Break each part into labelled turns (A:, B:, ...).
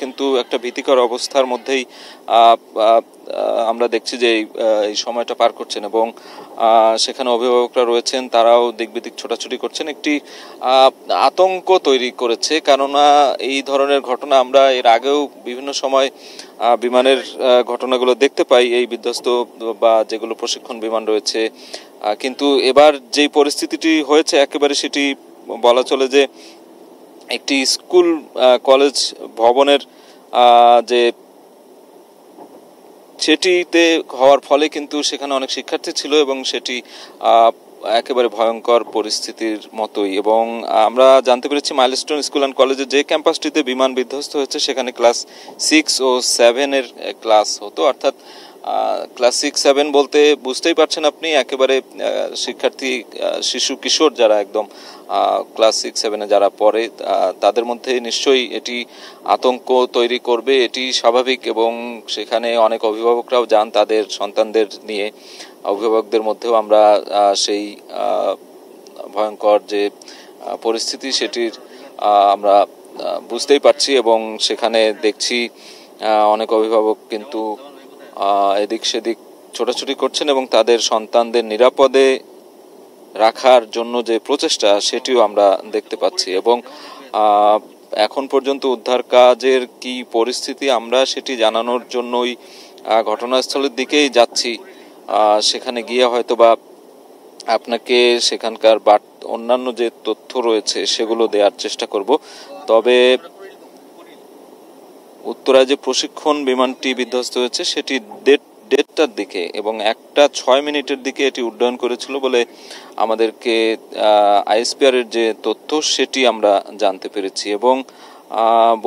A: কিন্তু একটা ভীতিকর অবস্থার মধ্যেই আমরা দেখছি যে এই সময়টা পার করছেন এবং সেখানে অভিভাবকরা রয়েছেন, তারাও দিক বিদিক ছোটাছুটি করছেন। একটি আতঙ্ক তৈরি করেছে, কেননা এই ধরনের ঘটনা আমরা এর আগেও বিভিন্ন সময় বিমানের ঘটনাগুলো দেখতে পাই, এই বিধ্বস্ত বা যেগুলো প্রশিক্ষণ বিমান রয়েছে। কিন্তু এবার যেই পরিস্থিতিটি হয়েছে একেবারে সেটি বলা চলে যে একটি স্কুল কলেজ ভবনের যে সেটিতে হওয়ার ফলে কিন্তু সেখানে অনেক শিক্ষার্থী ছিল এবং সেটি একেবারে ভয়ঙ্কর পরিস্থিতির মতোই। এবং আমরা জানতে পেরেছি মাইলস্টোন স্কুল অ্যান্ড কলেজের যে ক্যাম্পাসটিতে বিমান বিধ্বস্ত হয়েছে সেখানে ক্লাস 6 ও 7-এর ক্লাস হতো, অর্থাৎ ক্লাস 6-7 বলতে বুঝতেই পারছেন আপনি, একেবারে শিক্ষার্থী শিশু কিশোর যারা একদম ক্লাস 6-7-এ যারা পড়ে তাদের মধ্যে নিশ্চয়ই এটি আতঙ্ক তৈরি করবে, এটি স্বাভাবিক। এবং সেখানে অনেক অভিভাবকরাও যান তাদের সন্তানদের নিয়ে। অভিভাবকদের মধ্যেও আমরা সেই ভয়ঙ্কর যে পরিস্থিতি সেটির আমরা বুঝতেই পারছি এবং সেখানে দেখছি অনেক অভিভাবক কিন্তু এদিক সেদিক ছোটাছুটি করছেন এবং তাদের সন্তানদের নিরাপদে রাখার জন্য যে প্রচেষ্টা সেটিও আমরা দেখতে পাচ্ছি। এবং এখন পর্যন্ত উদ্ধার কাজের কি পরিস্থিতি আমরা সেটি জানানোর জন্যই ঘটনাস্থলের দিকেই যাচ্ছি। সেখানে গিয়ে হয়তো বা আপনাকে সেখানকার অন্যান্য যে তথ্য রয়েছে সেগুলো দেওয়ার চেষ্টা করব। তবে উত্তরায় যে প্রশিক্ষণ বিমানটি বিধ্বস্ত হয়েছে সেটি 1:30টার দিকে এবং 1:06 দিকে এটি উড্ডয়ন করেছিল বলে আমাদেরকে আইএসপিআর এর যে তথ্য সেটি আমরা জানতে পেরেছি। এবং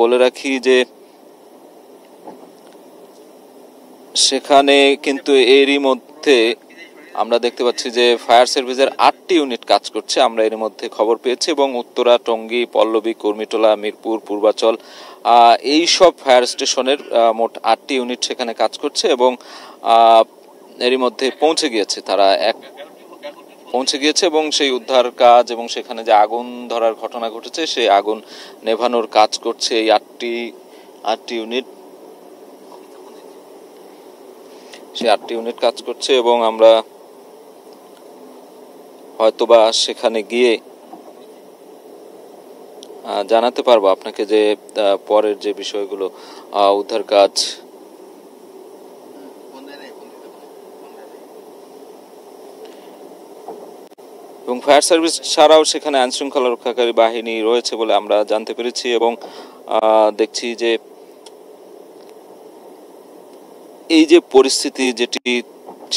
A: বলে রাখি যে সেখানে কিন্তু এরই মধ্যে আমরা দেখতে পাচ্ছি যে ফায়ার সার্ভিসের 8টি ইউনিট কাজ করছে, আমরা এর মধ্যে খবর পেয়েছি। এবং উত্তরা, টঙ্গী, পল্লবী, কুর্মিটোলা, মিরপুর, পূর্বাচল এই সব ফায়ার স্টেশনের মোট 8টি ইউনিট সেখানে কাজ করছে এবং এরই মধ্যে পৌঁছে গিয়েছে এবং সেই উদ্ধার কাজ এবং সেখানে যে আগুন ধরার ঘটনা ঘটেছে সেই আগুন নেভানোর কাজ করছে এই 8টি ইউনিট। সেই 8টি ইউনিট কাজ করছে এবং আমরা হয়তোবা সেখানে গিয়ে জানাতে পারবো আপনাকে যে পরের যে বিষয়গুলো উদ্ধার কাজ এবং ফায়ার সার্ভিস ছাড়াও সেখানে আইন শৃঙ্খলা রক্ষাকারী বাহিনী রয়েছে বলে আমরা জানতে পেরেছি। এবং দেখছি যে এই যে পরিস্থিতি যেটি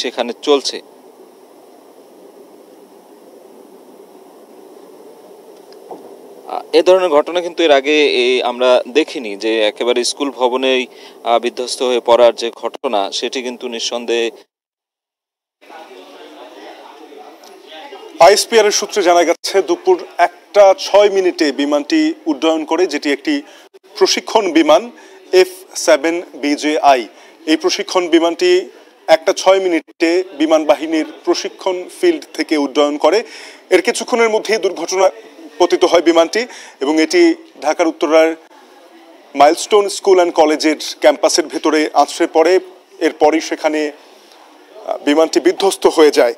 A: সেখানে চলছে, এ ধরনের ঘটনা কিন্তু এর আগে আমরা দেখিনি, যে একেবারে স্কুল ভবনেই বিধ্বস্ত হয়ে পড়ার যে ঘটনা সেটি কিন্তু নিঃসন্দেহে।
B: আইএসপিআর এর সূত্রে জানা গেছে দুপুর 1:06 বিমানটি উড্ডয়ন করে, যেটি একটি প্রশিক্ষণ বিমান F-7BJI। এই প্রশিক্ষণ বিমানটি 1:06 বিমান বাহিনীর প্রশিক্ষণ ফিল্ড থেকে উড্ডয়ন করে। এর কিছুক্ষণের মধ্যেই দুর্ঘটনা পতিত হয় বিমানটি এবং এটি ঢাকার উত্তরার মাইলস্টোন স্কুল অ্যান্ড কলেজের ক্যাম্পাসের ভেতরে আছড়ে পড়ে। এরপরই সেখানে বিমানটি বিধ্বস্ত হয়ে যায়।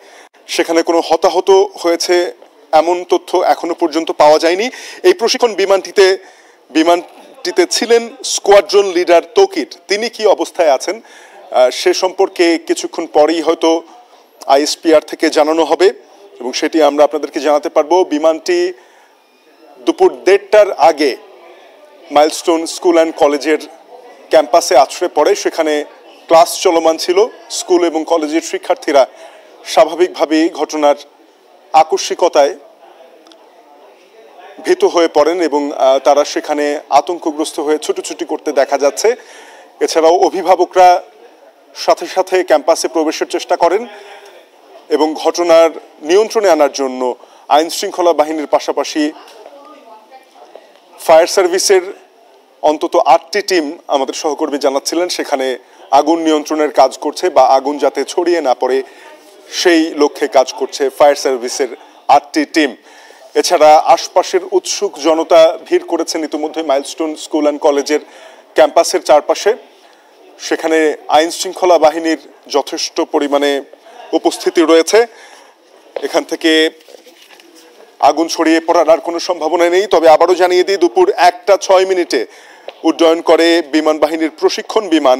B: সেখানে কোনো হতাহত হয়েছে এমন তথ্য এখনো পর্যন্ত পাওয়া যায়নি। এই প্রশিক্ষণ বিমানটিতে ছিলেন স্কোয়াড্রন লিডার তৌকির। তিনি কি অবস্থায় আছেন সে সম্পর্কে কিছুক্ষণ পরেই হয়তো আইএসপিআর থেকে জানানো হবে এবং সেটি আমরা আপনাদেরকে জানাতে পারবো। বিমানটি দুপুর 1:30টার আগে মাইলস্টোন স্কুল অ্যান্ড কলেজের ক্যাম্পাসে আছড়ে পড়ে। সেখানে ক্লাস চলমান ছিল। স্কুল এবং কলেজের শিক্ষার্থীরা স্বাভাবিকভাবেই ঘটনার আকস্মিকতায় ভীত হয়ে পড়েন এবং তারা সেখানে আতঙ্কগ্রস্ত হয়ে ছুটোছুটি করতে দেখা যাচ্ছে। এছাড়াও অভিভাবকরা সাথে সাথে ক্যাম্পাসে প্রবেশের চেষ্টা করেন এবং ঘটনার নিয়ন্ত্রণে আনার জন্য আইন শৃঙ্খলা বাহিনীর পাশাপাশি ফায়ার সার্ভিসের অন্তত 8টি টিম আমাদের সহকর্মী জানাচ্ছিলেন সেখানে আগুন নিয়ন্ত্রণের কাজ করছে বা আগুন যাতে ছড়িয়ে না পড়ে সেই লক্ষ্যে কাজ করছে ফায়ার সার্ভিসের 8টি টিম। এছাড়া আশপাশের উৎসুক জনতা ভিড় করেছেন ইতিমধ্যে মাইলস্টোন স্কুল অ্যান্ড কলেজের ক্যাম্পাসের চারপাশে। সেখানে আইন শৃঙ্খলা বাহিনীর যথেষ্ট পরিমাণে উপস্থিতি রয়েছে। এখান থেকে আগুন ছড়িয়ে পড়ার আর কোনো সম্ভাবনা নেই। তবে আবারও জানিয়ে দিই, দুপুর 1:06 উড্ডয়ন করে বিমান বাহিনীর প্রশিক্ষণ বিমান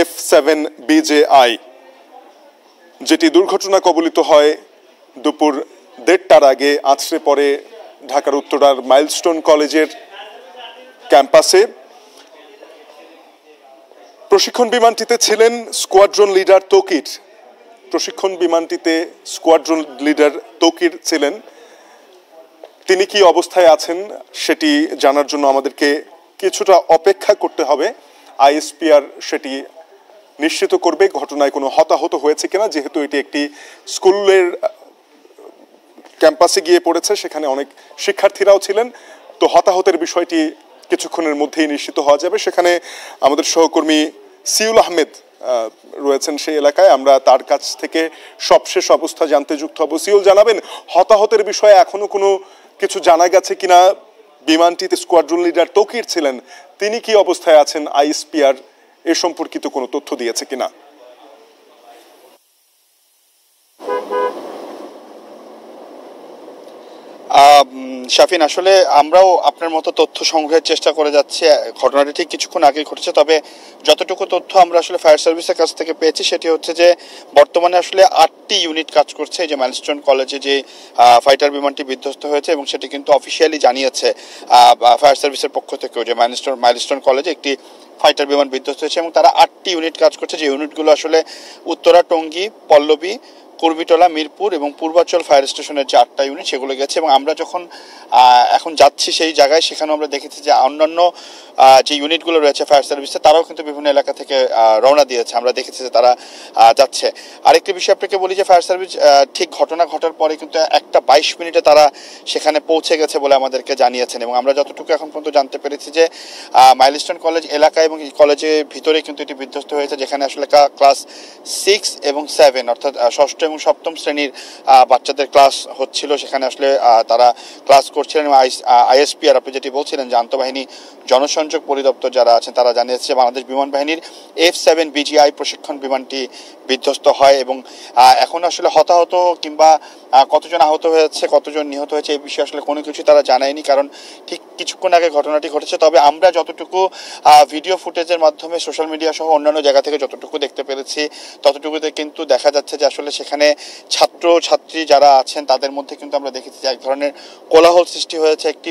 B: F7BJI, যেটি দুর্ঘটনা কবলিত হয় দুপুর 1:30টার আগে আছড়ে পড়ে ঢাকার উত্তরার মাইলস্টোন কলেজের ক্যাম্পাসে। প্রশিক্ষণ বিমানটিতে ছিলেন স্কোয়াড্রন লিডার তৌকির। প্রশিক্ষণ বিমানটিতে স্কোয়াড্রন লিডার তৌকির ছিলেন। তিনি কি অবস্থায় আছেন সেটি জানার জন্য আমাদেরকে কিছুটা অপেক্ষা করতে হবে। আইএসপিআর সেটি নিশ্চিত করবে ঘটনায় কোনো হতাহত হয়েছে কিনা, যেহেতু এটি একটি স্কুলের ক্যাম্পাসে গিয়ে পড়েছে, সেখানে অনেক শিক্ষার্থীরাও ছিলেন। তো হতাহতের বিষয়টি কিছুক্ষণের মধ্যেই নিশ্চিত হওয়া যাবে। সেখানে আমাদের সহকর্মী সিউল আহমেদ রয়েছেন সেই এলাকায়, আমরা তার কাছ থেকে সবশেষ অবস্থা জানতে যুক্ত হব। সিউল, জানাবেন হতাহতের বিষয়ে এখনো কোনো কিছু জানা গেছে কিনা? বিমানটিতে স্কোয়াড্রন লিডার তৌকির ছিলেন, তিনি কি অবস্থায় আছেন? আইএসপিআর এ সম্পর্কিত কোনো তথ্য দিয়েছে কিনা?
C: শাফিন, আসলে আমরাও আপনার মতো তথ্য সংগ্রহের চেষ্টা করে যাচ্ছি। ঘটনাটি ঠিক কিছুক্ষণ আগে ঘটেছে, তবে যতটুকু তথ্য আমরা আসলে ফায়ার সার্ভিসের কাছ থেকে পেয়েছি সেটি হচ্ছে যে বর্তমানে আসলে 8টি ইউনিট কাজ করছে এই যে মাইলস্টোন কলেজে যে ফাইটার বিমানটি বিধ্বস্ত হয়েছে, এবং সেটি কিন্তু অফিসিয়ালি জানিয়েছে ফায়ার সার্ভিসের পক্ষ থেকেও যে মাইলস্টোন কলেজে একটি ফাইটার বিমান বিধ্বস্ত হয়েছে, এবং তারা 8টি ইউনিট কাজ করছে। যে ইউনিটগুলো আসলে উত্তরা, টঙ্গী, পল্লবী, কুর্বিটলা, মিরপুর এবং পূর্বাচল ফায়ার স্টেশনের যে 8টা ইউনিট সেগুলো গেছে। এবং আমরা যখন এখন যাচ্ছি সেই জায়গায়, সেখানেও আমরা দেখেছি যে অন্যান্য যে ইউনিটগুলো রয়েছে ফায়ার সার্ভিসে, তারাও কিন্তু বিভিন্ন এলাকা থেকে রওনা দিয়েছে। আমরা দেখেছি যে তারা যাচ্ছে। আরেকটি বিষয় আপনাকে বলি যে ফায়ার সার্ভিস ঠিক ঘটনা ঘটার পরে কিন্তু 1:22 তারা সেখানে পৌঁছে গেছে বলে আমাদেরকে জানিয়েছেন। এবং আমরা যতটুকু এখন পর্যন্ত জানতে পেরেছি যে মাইলস্টোন কলেজ এলাকায় এবং এই কলেজের ভিতরে কিন্তু এটি বিধ্বস্ত হয়েছে, যেখানে আসলে ক্লাস 6 এবং 7 অর্থাৎ ষষ্ঠ এবং সপ্তম শ্রেণীর বাচ্চাদের ক্লাস হচ্ছিল। সেখানে আসলে তারা ক্লাস করছিলেন। আইএসপিআর আপনি যেটি বলছিলেন যে আন্তঃবাহিনী জনসংযোগ পরিদপ্তর যারা আছেন তারা জানিয়েছে বাংলাদেশ বিমান বাহিনীর F7BJI প্রশিক্ষণ বিমানটি বিধ্বস্ত হয়। এবং এখন আসলে হতাহত কিংবা কতজন আহত হয়েছে, কতজন নিহত হয়েছে এই বিষয়ে আসলে কোনো কিছু তারা জানায়নি, কারণ ঠিক কিছুক্ষণ আগে ঘটনাটি ঘটেছে। তবে আমরা যতটুকু ভিডিও ফুটেজের মাধ্যমে সোশ্যাল মিডিয়া সহ অন্যান্য জায়গা থেকে যতটুকু দেখতে পেরেছি, ততটুকুতে কিন্তু দেখা যাচ্ছে যে আসলে সেখানে ছাত্র ছাত্রী যারা আছেন তাদের মধ্যে কিন্তু আমরা দেখেছি যে এক ধরনের কোলাহল সৃষ্টি হয়েছে, একটি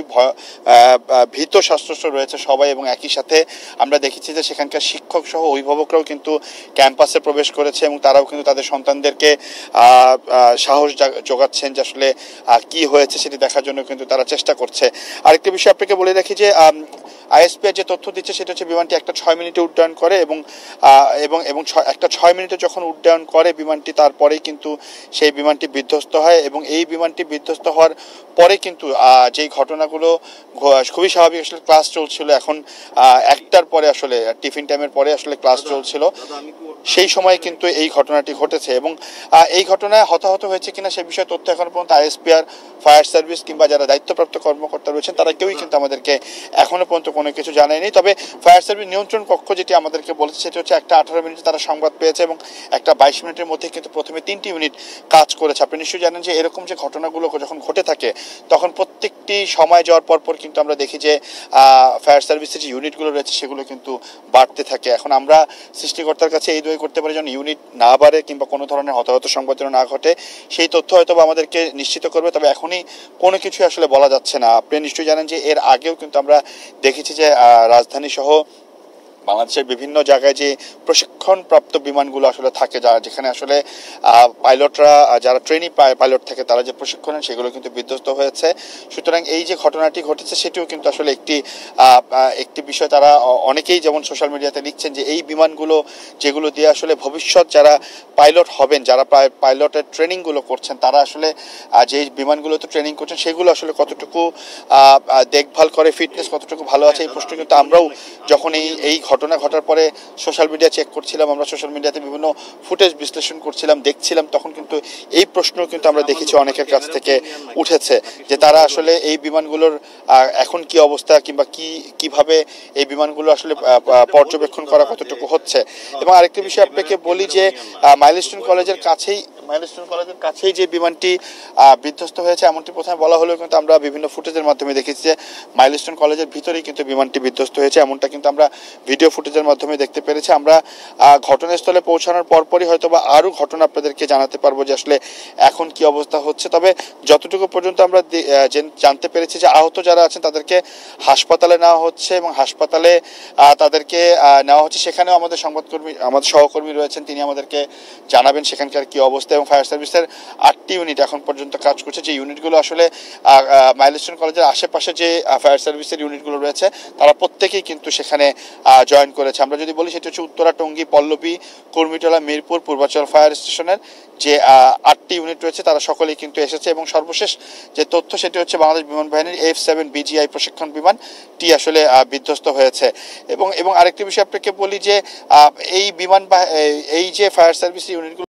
C: ভীত শাস্ত্রস্ত রয়েছে সবাই। এবং একই সাথে আমরা দেখেছি যে সেখানকার শিক্ষক সহ অভিভাবকরাও কিন্তু ক্যাম্পাসে প্রবেশ করেছে, এবং তারাও কিন্তু তাদের সন্তানদেরকে সাহস যোগাচ্ছেন যে আসলে কি হয়েছে সেটি দেখার জন্য কিন্তু তারা চেষ্টা করছে। আরেকটি বিষয় আপনাকে বলে রাখি যে আইএসপিআর যে তথ্য দিচ্ছে সেটা হচ্ছে বিমানটি 1:06 উড্ডয়ন করে, এবং 1:06 যখন উড্ডয়ন করে বিমানটি, তারপরেই কিন্তু সেই বিমানটি বিধ্বস্ত হয়। এবং এই বিমানটি বিধ্বস্ত হওয়ার পরে কিন্তু যেই ঘটনাগুলো খুবই স্বাভাবিক, আসলে ক্লাস চলছিল, এখন 1টার পরে আসলে টিফিন টাইমের পরে আসলে ক্লাস চলছিল, সেই সময় কিন্তু এই ঘটনাটি ঘটেছে। এবং এই ঘটনায় হতাহত হয়েছে কিনা সে বিষয়ে তথ্য এখন পর্যন্ত আইএসপিআর, ফায়ার সার্ভিস কিংবা যারা দায়িত্বপ্রাপ্ত কর্মকর্তা রয়েছেন তারা কেউই কিন্তু আমাদেরকে এখনো পর্যন্ত কোনো কিছু জানায়নি। তবে ফায়ার সার্ভিস নিয়ন্ত্রণ কক্ষ যেটি আমাদেরকে বলেছে সেটা হচ্ছে 1:18 তারা সংবাদ পেয়েছে, এবং 1:22 মধ্যে কিন্তু প্রথমে 3টি ইউনিট কাজ করেছে। আপনি নিশ্চয়ই জানেন যে এরকম যে ঘটনাগুলো যখন ঘটে থাকে তখন প্রত্যেকটি সময় যাওয়ার পর কিন্তু আমরা দেখি যে ফায়ার সার্ভিসের যে ইউনিটগুলো রয়েছে সেগুলো কিন্তু বাড়তে থাকে। এখন আমরা সৃষ্টিকর্তার কাছে এই দোয়া করতে পারি যেন ইউনিট না বাড়ে কিংবা কোনো ধরনের হতাহত সংবাদ যেন না ঘটে, সেই তথ্য হয়তো আমাদেরকে নিশ্চিত করবে। তবে এখনই কোনো কিছু আসলে বলা যাচ্ছে না। আপনি নিশ্চয়ই জানেন যে এর আগেও কিন্তু আমরা দেখেছি যে রাজধানী সহ বাংলাদেশের বিভিন্ন জায়গায় যে প্রশিক্ষণপ্রাপ্ত বিমানগুলো আসলে থাকে, যেখানে আসলে পাইলটরা যারা ট্রেনি পাইলট থাকে তারা যে প্রশিক্ষণ সেগুলো কিন্তু বিধ্বস্ত হয়েছে। সুতরাং এই যে ঘটনাটি ঘটেছে সেটিও কিন্তু আসলে একটি বিষয়। তারা অনেকেই যেমন সোশ্যাল মিডিয়াতে লিখছেন যে এই বিমানগুলো যেগুলো দিয়ে আসলে ভবিষ্যৎ যারা পাইলট হবেন, যারা পাইলটের ট্রেনিংগুলো করছেন, তারা আসলে যে বিমানগুলোতে ট্রেনিং করছেন সেগুলো আসলে কতটুকু দেখভাল করে, ফিটনেস কতটুকু ভালো আছে, এই প্রশ্ন কিন্তু আমরাও যখন এই ঘটনা ঘটার পরে সোশ্যাল মিডিয়া চেক করছিলাম, আমরা সোশ্যাল মিডিয়াতে বিভিন্ন ফুটেজ বিশ্লেষণ করছিলাম, দেখছিলাম, তখন কিন্তু এই প্রশ্ন কিন্তু আমরা দেখেছি অনেকের কাছ থেকে উঠেছে যে তারা আসলে এই বিমানগুলোর এখন কি অবস্থা কিংবা কিভাবে এই বিমানগুলো আসলে পর্যবেক্ষণ করা কতটুকু হচ্ছে। এবং আরেকটি বিষয় আপনাকে বলি যে মাইলস্টোন কলেজের কাছেই যে বিমানটি বিধ্বস্ত হয়েছে এমনটি প্রথমে বলা হলেও কিন্তু আমরা বিভিন্ন ফুটেজের মাধ্যমে দেখেছি যে মাইলস্টোন কলেজের ভিতরেই কিন্তু বিমানটি বিধ্বস্ত হয়েছে, এমনটা কিন্তু আমরা ভিডিও ফুটেজের মাধ্যমে দেখতে পেরেছি। আমরা ঘটনাস্থলে পৌঁছানোর পরপরই হয়তো বা আরও ঘটনা আপনাদেরকে জানাতে পারবো যে আসলে এখন কি অবস্থা হচ্ছে। তবে যতটুকু পর্যন্ত আমরা জানতে পেরেছি যে আহত যারা আছেন তাদেরকে হাসপাতালে নেওয়া হচ্ছে এবং হাসপাতালে তাদেরকে নেওয়া হচ্ছে। সেখানেও আমাদের সহকর্মী রয়েছেন, তিনি আমাদেরকে জানাবেন সেখানকার কি অবস্থা। এবং ফায়ার সার্ভিসের 8টি ইউনিট এখন পর্যন্ত কাজ করছে, যে ইউনিটগুলো আসলে মাইলস্টোন কলেজের আশেপাশে যে ফায়ার সার্ভিসের ইউনিটগুলো রয়েছে তারা প্রত্যেকেই কিন্তু সেখানে জয়েন করেছে। আমরা যদি বলি সেটি হচ্ছে উত্তরা, টঙ্গী, পল্লবী, কুর্মিটোলা, মিরপুর, পূর্বাচল ফায়ার স্টেশনের যে 8টি ইউনিট রয়েছে তারা সকলেই কিন্তু এসেছে। এবং সর্বশেষ যে তথ্য সেটি হচ্ছে বাংলাদেশ বিমান বাহিনীর F-7 BGI প্রশিক্ষণ বিমানটি আসলে বিধ্বস্ত হয়েছে। এবং আরেকটি বিষয় আপনাকে বলি যে এই যে ফায়ার সার্ভিস ইউনিটগুলো